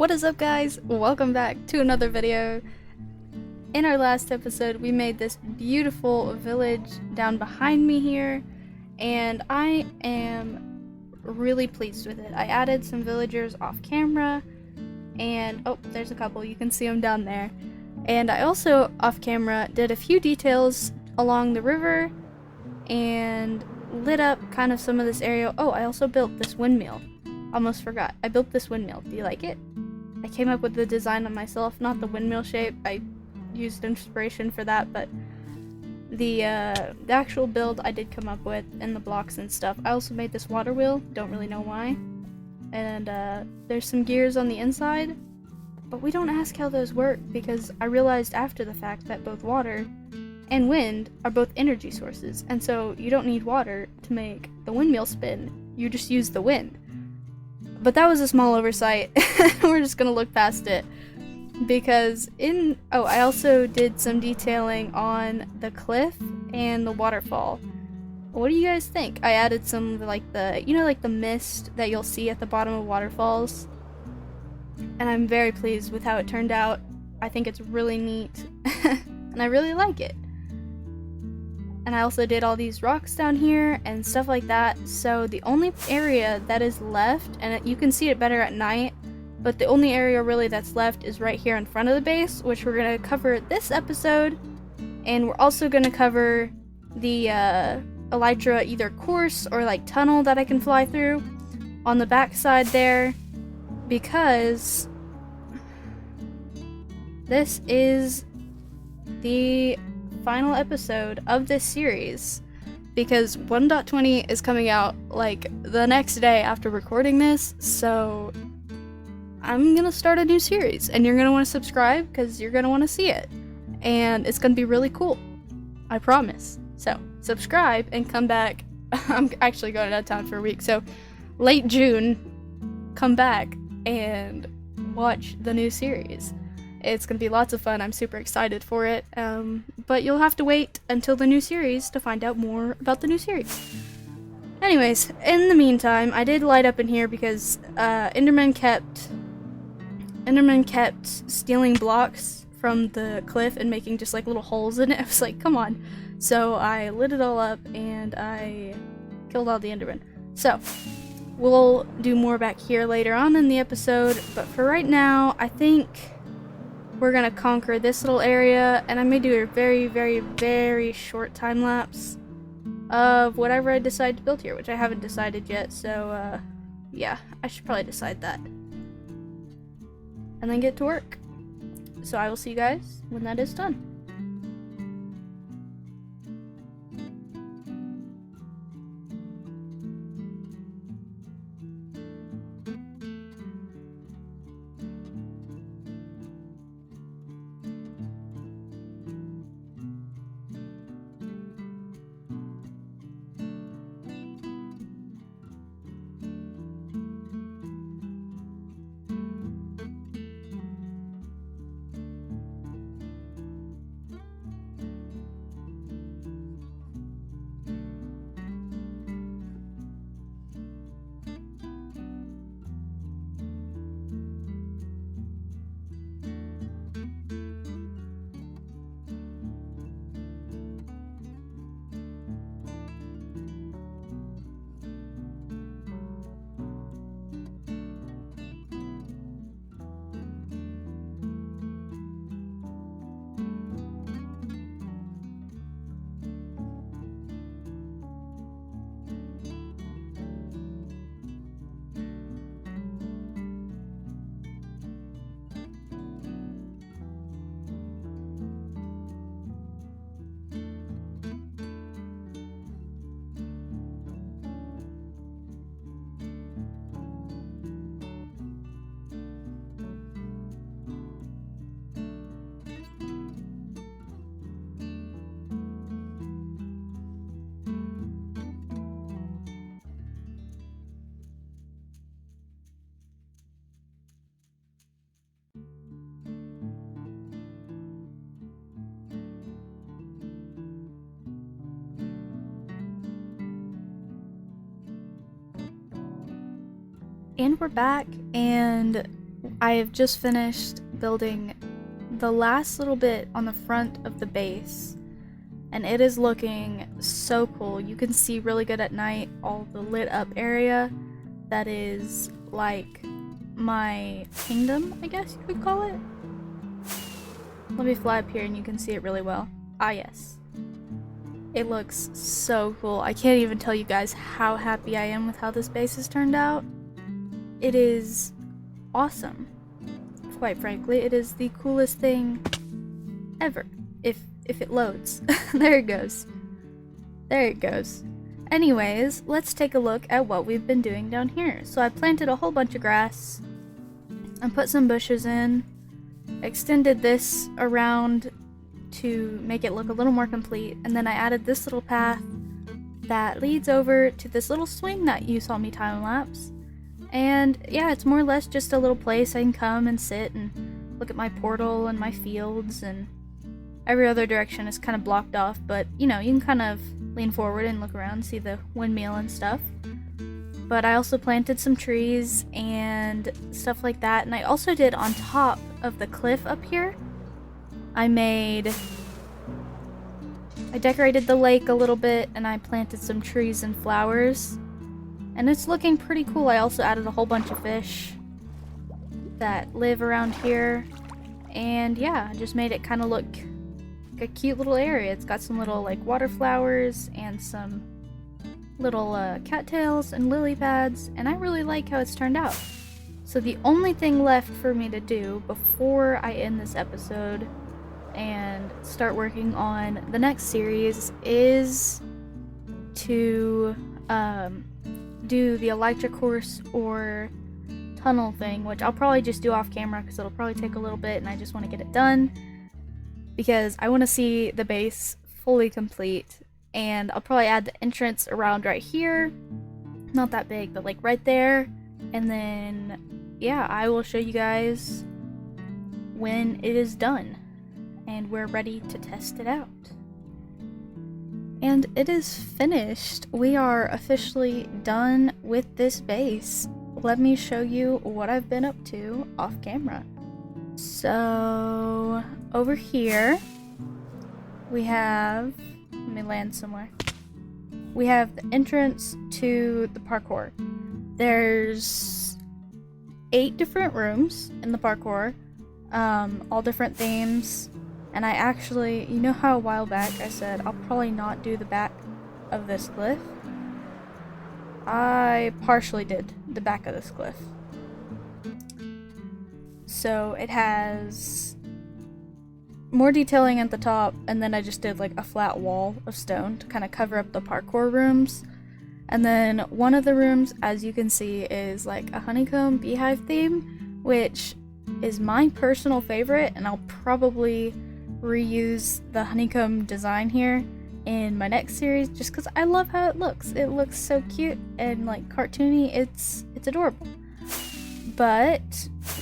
What is up, guys? Welcome back to another video. In our last episode, we made this beautiful village down behind me here, and I am really pleased with it. I added some villagers off camera, and oh, there's a couple, you can see them down there. And I also, off camera, did a few details along the river and lit up kind of some of this area. Oh, I also built this windmill. Almost forgot. I built this windmill. Do you like it? I came up with the design on myself, not the windmill shape. I used inspiration for that, but the actual build I did come up with, and the blocks and stuff. I also made this water wheel, don't really know why. And there's some gears on the inside, but we don't ask how those work because I realized after the fact that both water and wind are both energy sources, and so you don't need water to make the windmill spin, you just use the wind. But that was a small oversight. We're just gonna look past it. Because I also did some detailing on the cliff and the waterfall. What do you guys think? I added some like the mist that you'll see at the bottom of waterfalls. And I'm very pleased with how it turned out. I think it's really neat. And I really like it. And I also did all these rocks down here and stuff like that. So the only area that is left, and you can see it better at night, but the only area really that's left is right here in front of the base, which we're going to cover this episode. And we're also going to cover the elytra either course or like tunnel that I can fly through on the back side there, because this is the final episode of this series, because 1.20 is coming out like the next day after recording this, so I'm gonna start a new series and you're gonna want to subscribe because you're gonna want to see it, and it's gonna be really cool, I promise. So subscribe and come back. I'm actually going out of town for a week, so late June, come back and watch the new series. It's going to be lots of fun. I'm super excited for it. But you'll have to wait until the new series to find out more about the new series. Anyways, in the meantime, I did light up in here because Enderman kept stealing blocks from the cliff and making just like little holes in it. I was like, come on. So I lit it all up and I killed all the Endermen. So we'll do more back here later on in the episode. But for right now, I think we're gonna conquer this little area, and I may do a very, very, very short time lapse of whatever I decide to build here, which I haven't decided yet, so yeah, I should probably decide that. And then get to work. So I will see you guys when that is done. And we're back, and I have just finished building the last little bit on the front of the base, and it is looking so cool. You can see really good at night all the lit up area that is like my kingdom, I guess you could call it. Let me fly up here and you can see it really well. Ah, yes. It looks so cool. I can't even tell you guys how happy I am with how this base has turned out. It is awesome. Quite frankly, it is the coolest thing ever. If it loads. There it goes. There it goes. Anyways, let's take a look at what we've been doing down here. So I planted a whole bunch of grass and put some bushes in. Extended this around to make it look a little more complete, and then I added this little path that leads over to this little swing that you saw me time lapse. And yeah, it's more or less just a little place I can come and sit and look at my portal and my fields, and every other direction is kind of blocked off, but you know, you can kind of lean forward and look around, see the windmill and stuff. But I also planted some trees and stuff like that, and I also did on top of the cliff up here, I decorated the lake a little bit, and I planted some trees and flowers, and it's looking pretty cool. I also added a whole bunch of fish that live around here, and yeah, I just made it kind of look like a cute little area. It's got some little like water flowers and some little cattails and lily pads, and I really like how it's turned out. So the only thing left for me to do before I end this episode and start working on the next series is to do the electric horse or tunnel thing, which I'll probably just do off camera because it'll probably take a little bit and I just want to get it done because I want to see the base fully complete. And I'll probably add the entrance around right here, not that big, but like right there, and then yeah, I will show you guys when it is done and we're ready to test it out. And it is finished. We are officially done with this base. Let me show you what I've been up to off camera. So over here we have, let me land somewhere. We have the entrance to the parkour. There's 8 different rooms in the parkour, all different themes. And I actually, you know how a while back I said I'll probably not do the back of this cliff? I partially did the back of this cliff. So it has more detailing at the top, and then I just did like a flat wall of stone to kind of cover up the parkour rooms. And then one of the rooms, as you can see, is like a honeycomb beehive theme, which is my personal favorite, and I'll probably reuse the honeycomb design here in my next series just because I love how it looks. It looks so cute and like cartoony. It's adorable. But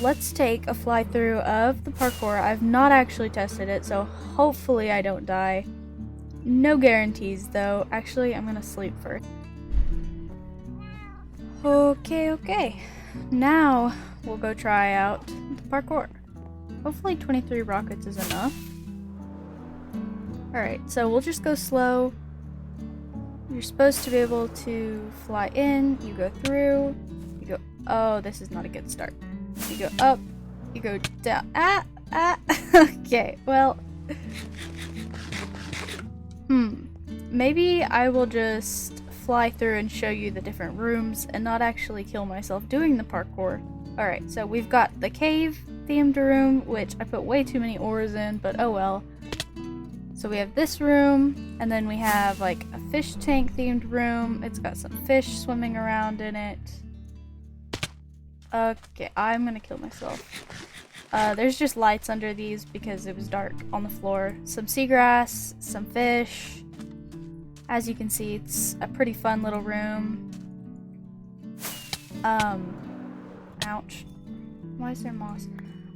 let's take a fly through of the parkour. I've not actually tested it, so hopefully I don't die. No guarantees though. Actually, I'm gonna sleep first. Okay. Now we'll go try out the parkour. Hopefully 23 rockets is enough. Alright, so we'll just go slow. You're supposed to be able to fly in, you go through, you go, oh, this is not a good start. You go up, you go down, okay, well, maybe I will just fly through and show you the different rooms and not actually kill myself doing the parkour. Alright, so we've got the cave themed room, which I put way too many ores in, but oh well. So we have this room, and then we have like a fish tank themed room. It's got some fish swimming around in it. Okay, I'm gonna kill myself. There's just lights under these because it was dark on the floor. Some seagrass, some fish. As you can see, it's a pretty fun little room. Ouch. Why is there moss?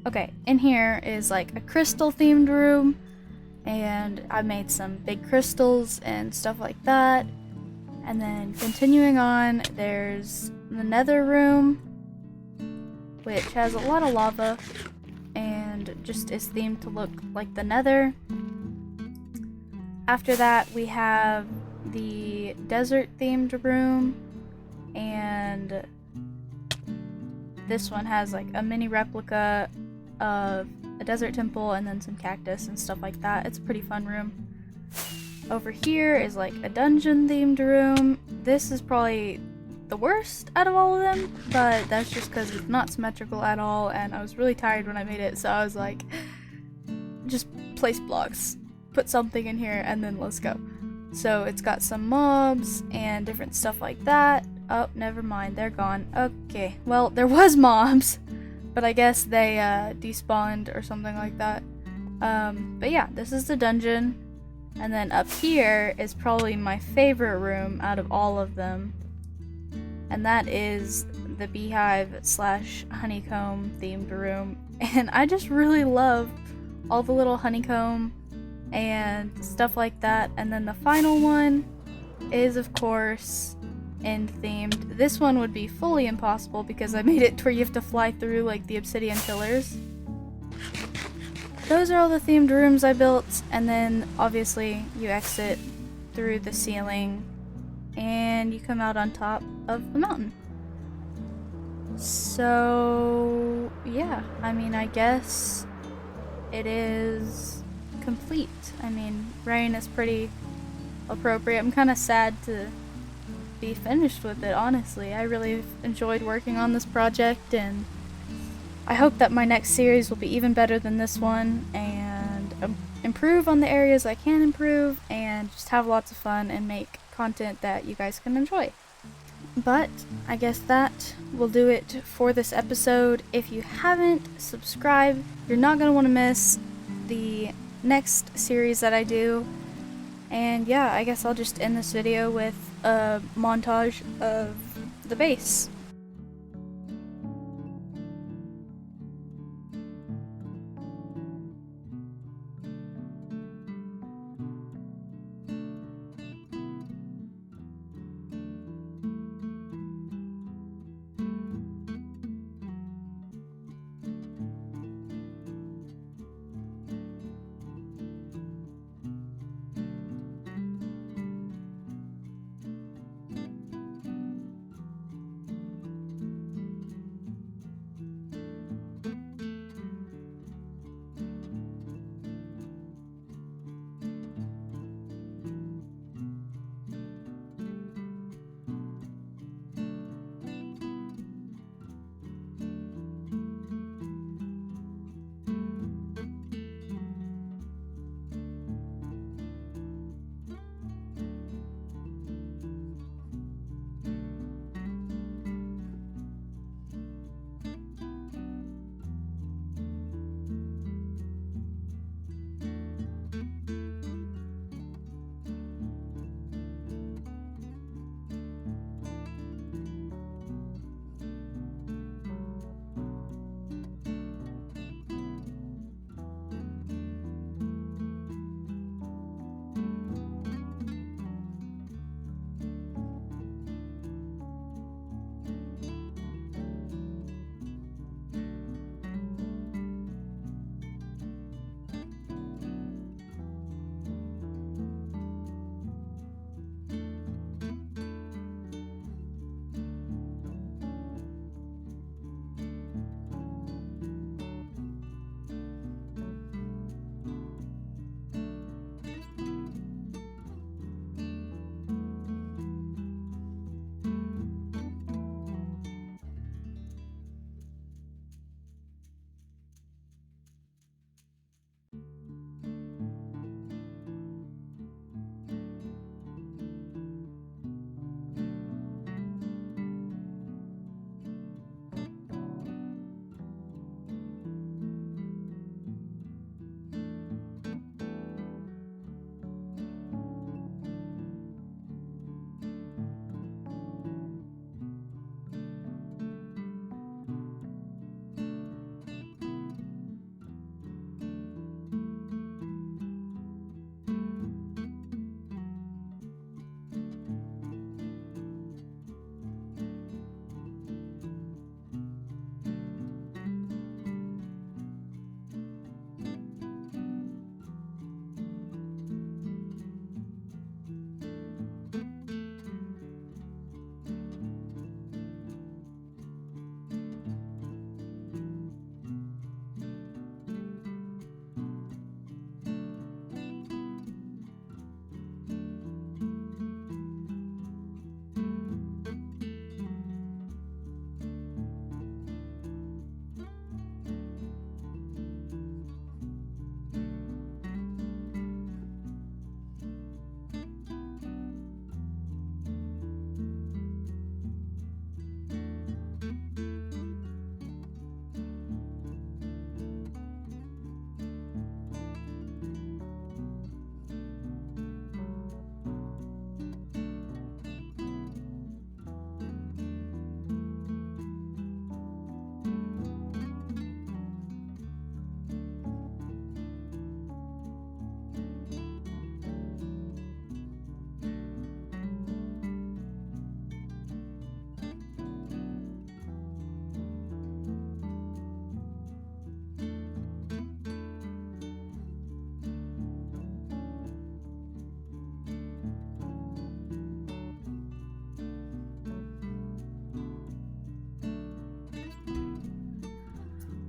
Okay, in here is like a crystal themed room, and I made some big crystals and stuff like that. And then continuing on, there's the nether room. which has a lot of lava and just is themed to look like the Nether. After that, we have the desert themed room, and this one has like a mini replica of a desert temple and then some cactus and stuff like that. It's a pretty fun room. Over here is like a dungeon themed room. This is probably the worst out of all of them, but that's just because it's not symmetrical at all, and I was really tired when I made it, so I was like, just place blocks, put something in here, and then let's go. So it's got some mobs and different stuff like that. Oh, never mind, they're gone. Okay, well, there was mobs, but I guess they despawned or something like that. But yeah, this is the dungeon. And then up here is probably my favorite room out of all of them. And that is the beehive / honeycomb themed room. And I just really love all the little honeycomb and stuff like that. And then the final one is, of course, end themed. This one would be fully impossible because I made it to where you have to fly through like the obsidian pillars. Those are all the themed rooms I built, and then obviously you exit through the ceiling and you come out on top of the mountain. So yeah, I mean, I guess it is complete. I mean, rain is pretty appropriate. I'm kind of sad to be finished with it, honestly. I really enjoyed working on this project, and I hope that my next series will be even better than this one, and improve on the areas I can improve, and just have lots of fun and make content that you guys can enjoy. But I guess that will do it for this episode. If you haven't subscribed, you're not going to want to miss the next series that I do. And yeah, I guess I'll just end this video with a montage of the base.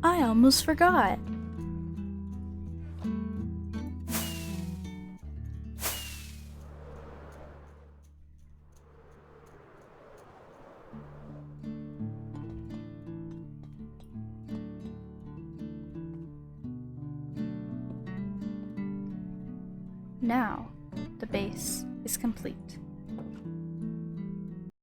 I almost forgot. Now, the base is complete.